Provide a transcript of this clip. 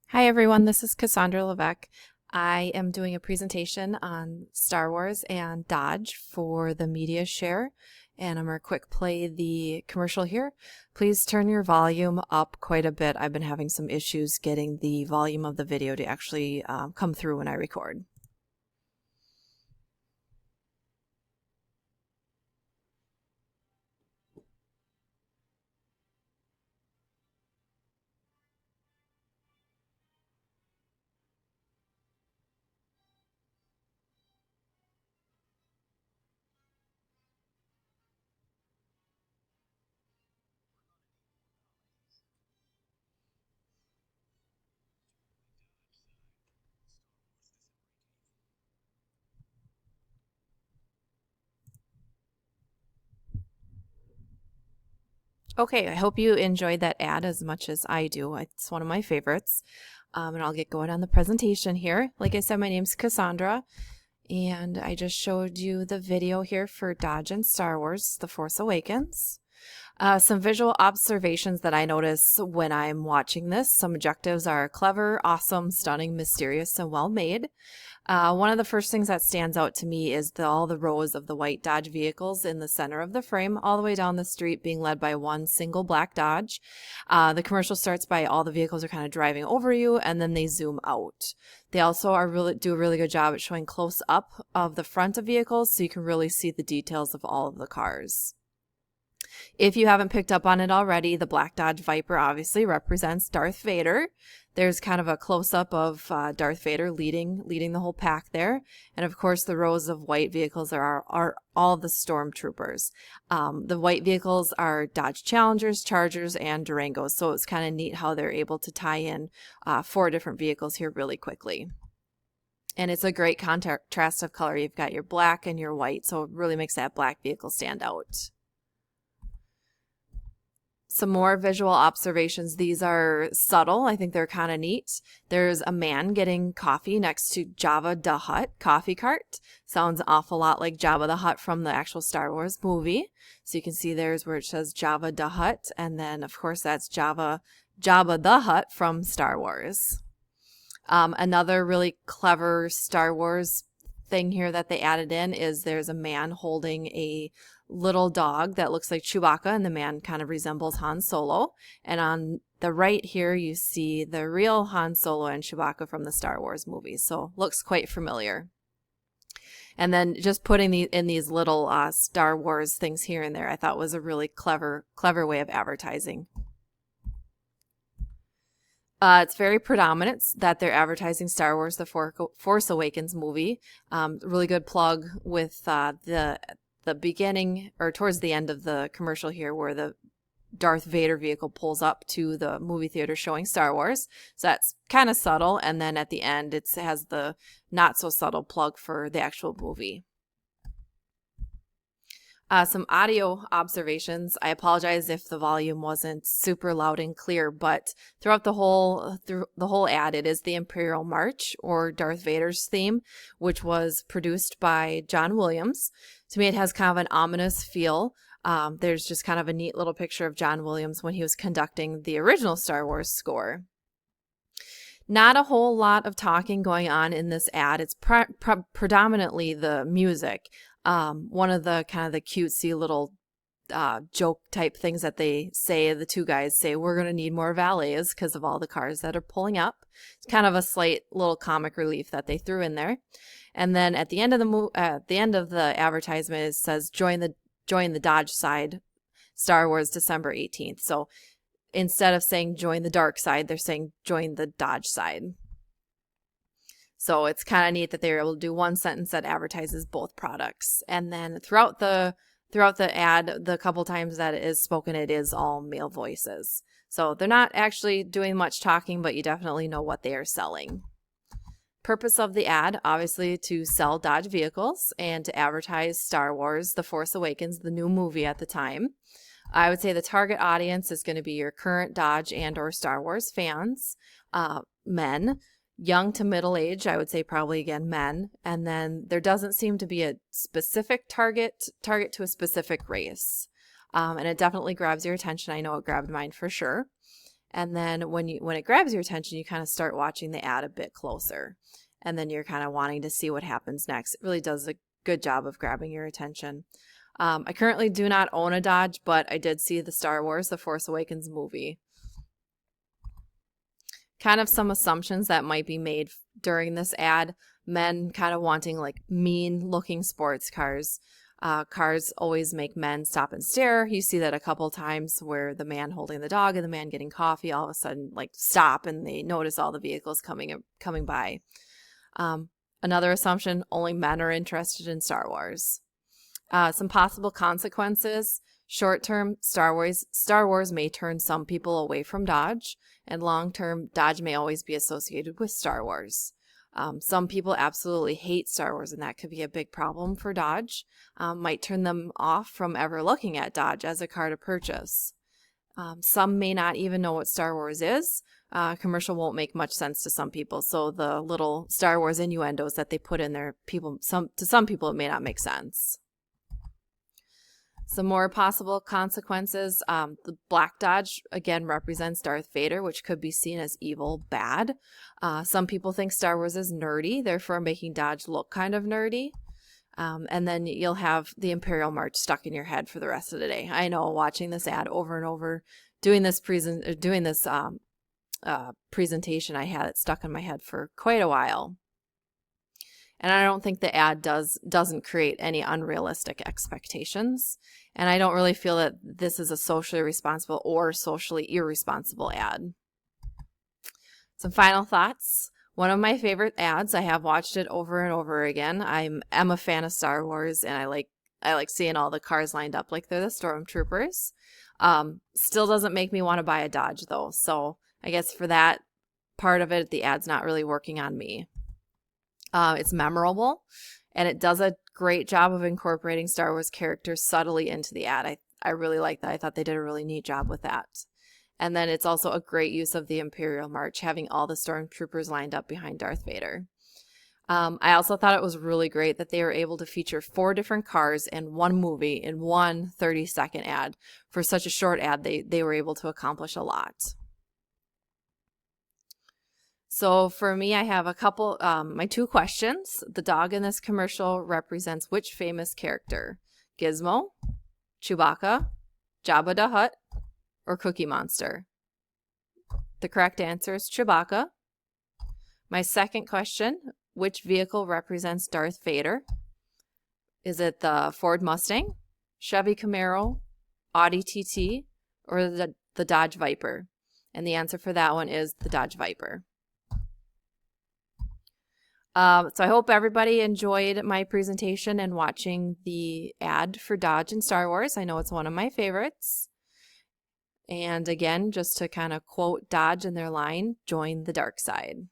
Hi everyone, this is Cassandra Levesque. I am doing a presentation on Star Wars and Dodge for the media share, and I'm going to quick play the commercial here. Please turn your volume up quite a bit. I've been having some issues getting the volume of the video to actually come through when I record. Okay, I hope you enjoyed that ad as much as I do. It's one of my favorites. And I'll get going on the presentation here. Like I said, my name's Cassandra, and I just showed you the video here for Dodge and Star Wars, The Force Awakens. Some visual observations that I notice when I'm watching this. Some objectives are clever, awesome, stunning, mysterious, and well made. One of the first things that stands out to me is all the rows of the white Dodge vehicles in the center of the frame, all the way down the street, being led by one single black Dodge. The commercial starts by all the vehicles are kind of driving over you, and then they zoom out. They also do a really good job at showing close up of the front of vehicles, so you can really see the details of all of the cars. If you haven't picked up on it already, the black Dodge Viper obviously represents Darth Vader. There's kind of a close-up of Darth Vader leading the whole pack there. And of course, the rows of white vehicles are all the stormtroopers. The white vehicles are Dodge Challengers, Chargers, and Durangos. So it's kind of neat how they're able to tie in 4 different vehicles here really quickly. And it's a great contrast of color. You've got your black and your white, so it really makes that black vehicle stand out. Some more visual observations. These are subtle. I think they're kind of neat. There's a man getting coffee next to Jabba the Hutt coffee cart. Sounds an awful lot like Jabba the Hutt from the actual Star Wars movie. So you can see there's where it says Jabba the Hutt, and then of course that's Jabba the Hutt from Star Wars. Another really clever Star Wars thing here that they added in is there's a man holding a little dog that looks like Chewbacca, and the man kind of resembles Han Solo. And on the right here, you see the real Han Solo and Chewbacca from the Star Wars movies. So looks quite familiar. And then just putting these little Star Wars things here and there, I thought was a really clever way of advertising. It's very predominant that they're advertising Star Wars: The Force Awakens movie. Really good plug with the beginning or towards the end of the commercial here, where the Darth Vader vehicle pulls up to the movie theater showing Star Wars. So that's kind of subtle. And then at the end, it has the not so subtle plug for the actual movie. Some audio observations. I apologize if the volume wasn't super loud and clear, but throughout the whole ad, it is the Imperial March, or Darth Vader's theme, which was produced by John Williams. To me, it has kind of an ominous feel. There's just kind of a neat little picture of John Williams when he was conducting the original Star Wars score. Not a whole lot of talking going on in this ad. It's predominantly the music. One of the kind of the cutesy little joke type things that they say, the two guys say, we're going to need more valets because of all the cars that are pulling up. It's kind of a slight little comic relief that they threw in there. And then at the end of the advertisement, it says join the Dodge side, Star Wars, December 18th. So instead of saying join the dark side, they're saying join the Dodge side. So it's kind of neat that they're able to do one sentence that advertises both products. And then throughout the ad, the couple times that it is spoken, it is all male voices. So they're not actually doing much talking, but you definitely know what they are selling. Purpose of the ad, obviously to sell Dodge vehicles and to advertise Star Wars: The Force Awakens, the new movie at the time. I would say the target audience is going to be your current Dodge and or Star Wars fans, men. Young to middle age, I would say probably again men. And then there doesn't seem to be a specific target to a specific race. And it definitely grabs your attention. I know it grabbed mine for sure. And then when it grabs your attention, you kind of start watching the ad a bit closer. And then you're kind of wanting to see what happens next. It really does a good job of grabbing your attention. I currently do not own a Dodge, but I did see the Star Wars The Force Awakens movie. Kind of some assumptions that might be made during this ad. Men kind of wanting like mean looking sports cars. Cars always make men stop and stare. You see that a couple times where the man holding the dog and the man getting coffee all of a sudden like stop and they notice all the vehicles coming by. Another assumption, only men are interested in Star Wars. Some possible consequences. Short term, Star Wars may turn some people away from Dodge, and long term, Dodge may always be associated with Star Wars. Some people absolutely hate Star Wars, and that could be a big problem for Dodge. Might turn them off from ever looking at Dodge as a car to purchase. Some may not even know what Star Wars is. Commercial won't make much sense to some people, so the little Star Wars innuendos that they put in there, to some people it may not make sense. Some more possible consequences. The black Dodge, again, represents Darth Vader, which could be seen as evil, bad. Some people think Star Wars is nerdy, therefore making Dodge look kind of nerdy. And then you'll have the Imperial March stuck in your head for the rest of the day. I know, watching this ad over and over, doing this presentation, I had it stuck in my head for quite a while. And I don't think the ad doesn't create any unrealistic expectations. And I don't really feel that this is a socially responsible or socially irresponsible ad. Some final thoughts. One of my favorite ads, I have watched it over and over again. I'm a fan of Star Wars, and I like seeing all the cars lined up like they're the stormtroopers. Still doesn't make me want to buy a Dodge though. So I guess for that part of it, the ad's not really working on me. It's memorable, and it does a great job of incorporating Star Wars characters subtly into the ad. I really like that. I thought they did a really neat job with that. And then it's also a great use of the Imperial March, having all the stormtroopers lined up behind Darth Vader. I also thought it was really great that they were able to feature 4 different cars in one movie in one 30-second ad. For such a short ad, they were able to accomplish a lot. So for me, I have a couple, my 2 questions. The dog in this commercial represents which famous character? Gizmo, Chewbacca, Jabba the Hutt, or Cookie Monster? The correct answer is Chewbacca. My second question, which vehicle represents Darth Vader? Is it the Ford Mustang, Chevy Camaro, Audi TT, or the Dodge Viper? And the answer for that one is the Dodge Viper. So I hope everybody enjoyed my presentation and watching the ad for Dodge and Star Wars. I know it's one of my favorites. And again, just to kind of quote Dodge in their line, join the dark side.